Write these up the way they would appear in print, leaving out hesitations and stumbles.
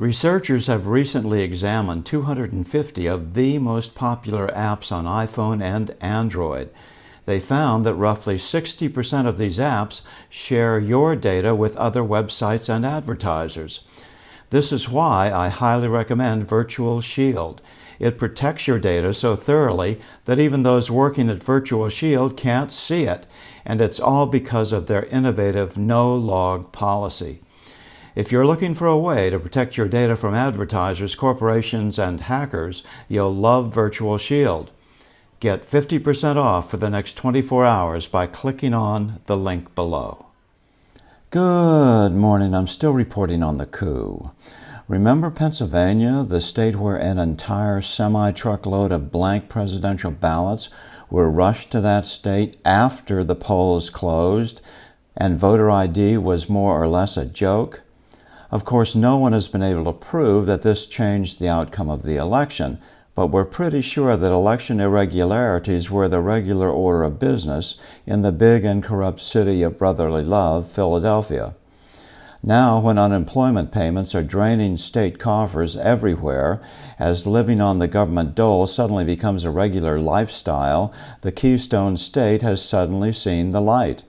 Researchers have recently examined 250 of the most popular apps on iPhone and Android. They found that roughly 60% of these apps share your data with other websites and advertisers. This is why I highly recommend Virtual Shield. It protects your data so thoroughly that even those working at Virtual Shield can't see it, and it's all because of their innovative no-log policy. If you're looking for a way to protect your data from advertisers, corporations, and hackers, you'll love Virtual Shield. Get 50% off for the next 24 hours by clicking on the link below. Good morning. I'm still reporting on the coup. Remember Pennsylvania, the state where an entire semi-truckload of blank presidential ballots were rushed to that state after the polls closed and voter ID was more or less a joke? Of course, no one has been able to prove that this changed the outcome of the election, but we're pretty sure that election irregularities were the regular order of business in the big and corrupt city of brotherly love, Philadelphia. Now, when unemployment payments are draining state coffers everywhere, as living on the government dole suddenly becomes a regular lifestyle, the Keystone State has suddenly seen the light.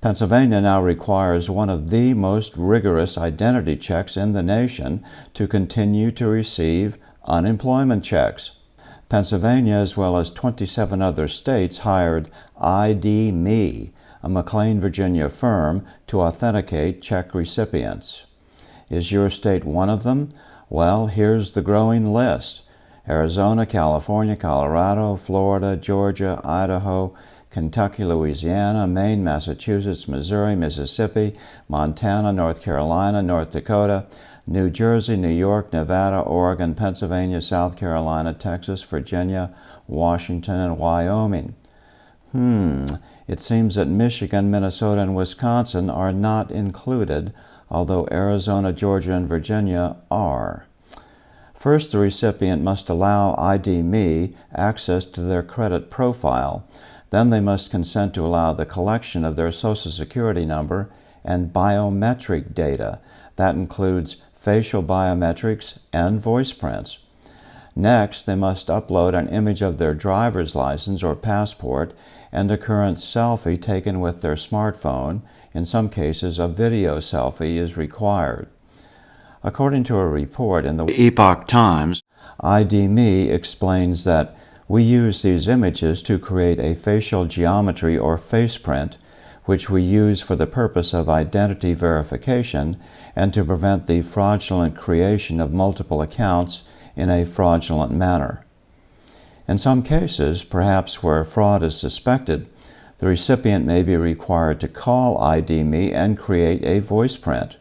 Pennsylvania now requires one of the most rigorous identity checks in the nation to continue to receive unemployment checks. Pennsylvania, as well as 27 other states, hired ID.me, a McLean, Virginia firm, to authenticate check recipients. Is your state one of them? Well, here's the growing list: Arizona, California, Colorado, Florida, Georgia, Idaho, Kentucky, Louisiana, Maine, Massachusetts, Missouri, Mississippi, Montana, North Carolina, North Dakota, New Jersey, New York, Nevada, Oregon, Pennsylvania, South Carolina, Texas, Virginia, Washington, and Wyoming. It seems that Michigan, Minnesota, and Wisconsin are not included, although Arizona, Georgia, and Virginia are. First, the recipient must allow ID.me access to their credit profile. Then they must consent to allow the collection of their Social Security number and biometric data. That includes facial biometrics and voice prints. Next, they must upload an image of their driver's license or passport and a current selfie taken with their smartphone. In some cases, a video selfie is required. According to a report in the Epoch Times, ID.me explains that we use these images to create a facial geometry or face print, which we use for the purpose of identity verification and to prevent the fraudulent creation of multiple accounts in a fraudulent manner. In some cases, perhaps where fraud is suspected, the recipient may be required to call ID.me and create a voice print.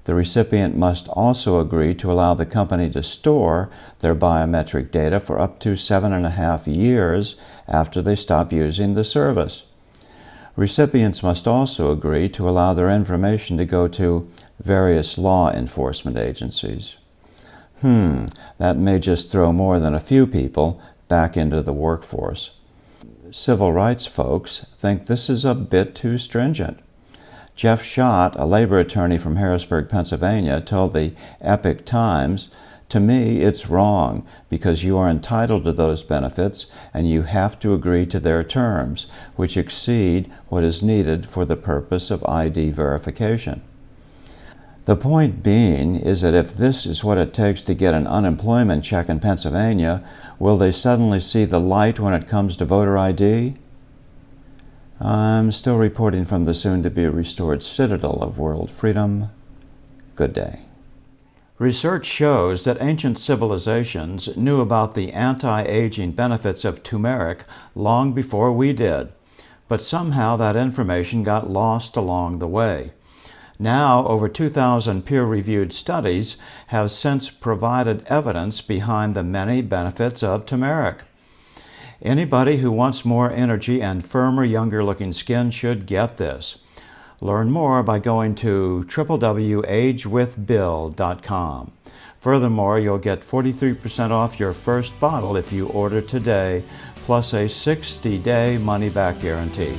The recipient must also agree to allow the company to store their biometric data for up to 7.5 years after they stop using the service. Recipients must also agree to allow their information to go to various law enforcement agencies. That may just throw more than a few people back into the workforce. Civil rights folks think this is a bit too stringent. Jeff Schott, a labor attorney from Harrisburg, Pennsylvania, told the Epoch Times, "To me, it's wrong because you are entitled to those benefits and you have to agree to their terms, which exceed what is needed for the purpose of ID verification." The point being is that if this is what it takes to get an unemployment check in Pennsylvania, will they suddenly see the light when it comes to voter ID? I'm still reporting from the soon-to-be-restored citadel of world freedom. Good day. Research shows that ancient civilizations knew about the anti-aging benefits of turmeric long before we did, but somehow that information got lost along the way. Now, over 2,000 peer-reviewed studies have since provided evidence behind the many benefits of turmeric. Anybody who wants more energy and firmer, younger-looking skin should get this. Learn more by going to www.agewithbill.com. Furthermore, you'll get 43% off your first bottle if you order today, plus a 60-day money-back guarantee.